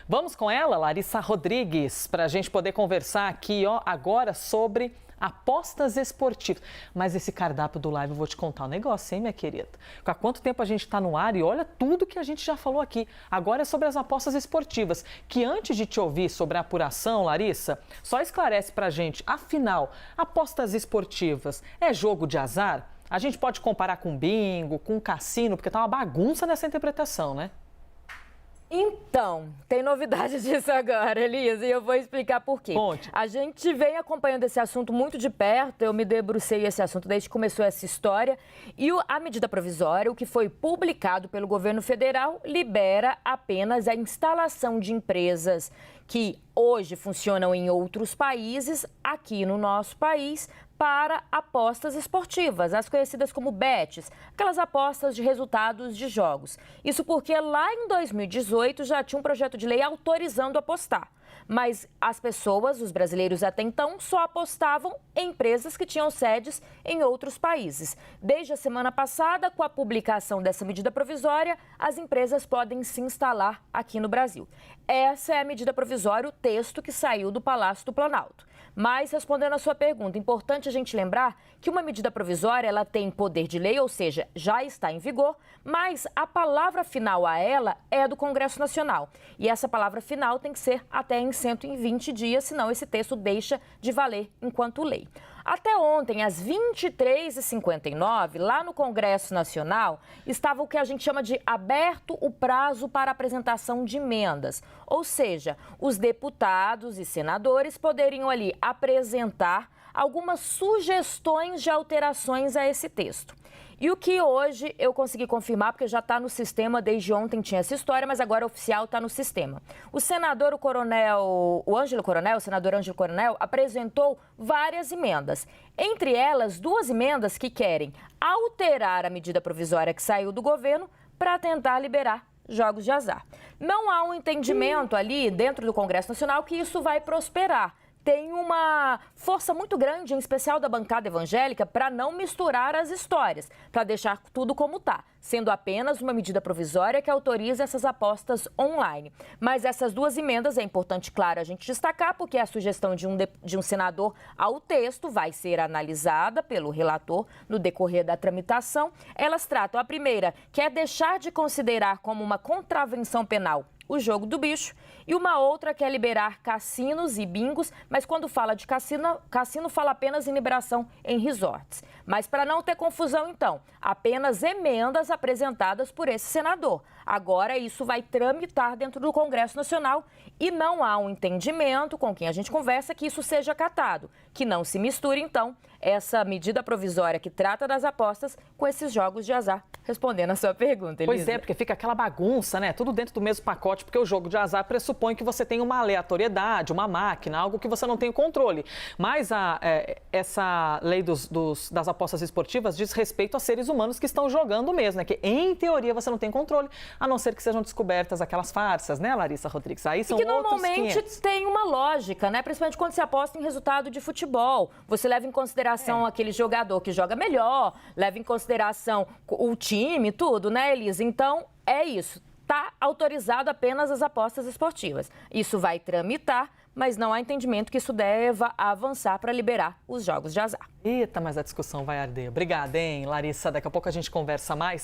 Vamos com ela, Larissa Rodrigues, para a gente poder conversar aqui agora sobre apostas esportivas. Mas esse cardápio do live, eu vou te contar um negócio, hein, minha querida? Há quanto tempo a gente está no ar e olha tudo que a gente já falou aqui. Agora é sobre as apostas esportivas, que antes de te ouvir sobre a apuração, Larissa, só esclarece para a gente, afinal, apostas esportivas é jogo de azar? A gente pode comparar com bingo, com cassino, porque tá uma bagunça nessa interpretação, né? Então, tem novidade disso agora, Elisa, e eu vou explicar por quê. Conte. A gente vem acompanhando esse assunto muito de perto, eu me debrucei esse assunto desde que começou essa história, e a medida provisória, o que foi publicado pelo governo federal, libera apenas a instalação de empresas que hoje funcionam em outros países, aqui no nosso país, para apostas esportivas, as conhecidas como bets, aquelas apostas de resultados de jogos. Isso porque lá em 2018 já tinha um projeto de lei autorizando apostar. Mas as pessoas, os brasileiros até então, só apostavam em empresas que tinham sedes em outros países. Desde a semana passada, com a publicação dessa medida provisória, as empresas podem se instalar aqui no Brasil. Essa é a medida provisória, o texto que saiu do Palácio do Planalto. Mas, respondendo a sua pergunta, é importante a gente lembrar que uma medida provisória ela tem poder de lei, ou seja, já está em vigor, mas a palavra final a ela é do Congresso Nacional. E essa palavra final tem que ser até em 120 dias, senão esse texto deixa de valer enquanto lei. Até ontem, às 23h59, lá no Congresso Nacional, estava o que a gente chama de aberto o prazo para apresentação de emendas. Ou seja, os deputados e senadores poderiam ali apresentar algumas sugestões de alterações a esse texto. E o que hoje eu consegui confirmar, porque já está no sistema, desde ontem tinha essa história, mas agora oficial está no sistema. O senador, o senador Ângelo Coronel, apresentou várias emendas. Entre elas, duas emendas que querem alterar a medida provisória que saiu do governo para tentar liberar jogos de azar. Não há um entendimento ali dentro do Congresso Nacional que isso vai prosperar. Tem uma força muito grande, em especial da bancada evangélica, para não misturar as histórias, para deixar tudo como está, sendo apenas uma medida provisória que autoriza essas apostas online. Mas essas duas emendas, é importante, claro, a gente destacar, porque a sugestão de um senador ao texto vai ser analisada pelo relator no decorrer da tramitação. Elas tratam, a primeira, que é deixar de considerar como uma contravenção penal o jogo do bicho, e uma outra que é liberar cassinos e bingos, mas quando fala de cassino fala apenas em liberação em resorts. Mas para não ter confusão, então, apenas emendas apresentadas por esse senador. Agora isso vai tramitar dentro do Congresso Nacional e não há um entendimento com quem a gente conversa que isso seja acatado, que não se misture, então, essa medida provisória que trata das apostas com esses jogos de azar. Respondendo a sua pergunta, Elisa. Pois é, porque fica aquela bagunça, né? Tudo dentro do mesmo pacote, porque o jogo de azar pressupõe que você tem uma aleatoriedade, uma máquina, algo que você não tem controle. Mas essa lei das apostas esportivas diz respeito a seres humanos que estão jogando mesmo, né? Que, em teoria, você não tem controle, a não ser que sejam descobertas aquelas farsas, né, Larissa Rodrigues? Aí são e que outros normalmente 500. Tem uma lógica, né? Principalmente quando se aposta em resultado de futebol. Você leva em consideração aquele jogador que joga melhor, leva em consideração o time, tudo, né, Elisa? Então, é isso. Está autorizado apenas as apostas esportivas. Isso vai tramitar, mas não há entendimento que isso deva avançar para liberar os jogos de azar. Eita, mas a discussão vai arder. Obrigada, hein, Larissa? Daqui a pouco a gente conversa mais.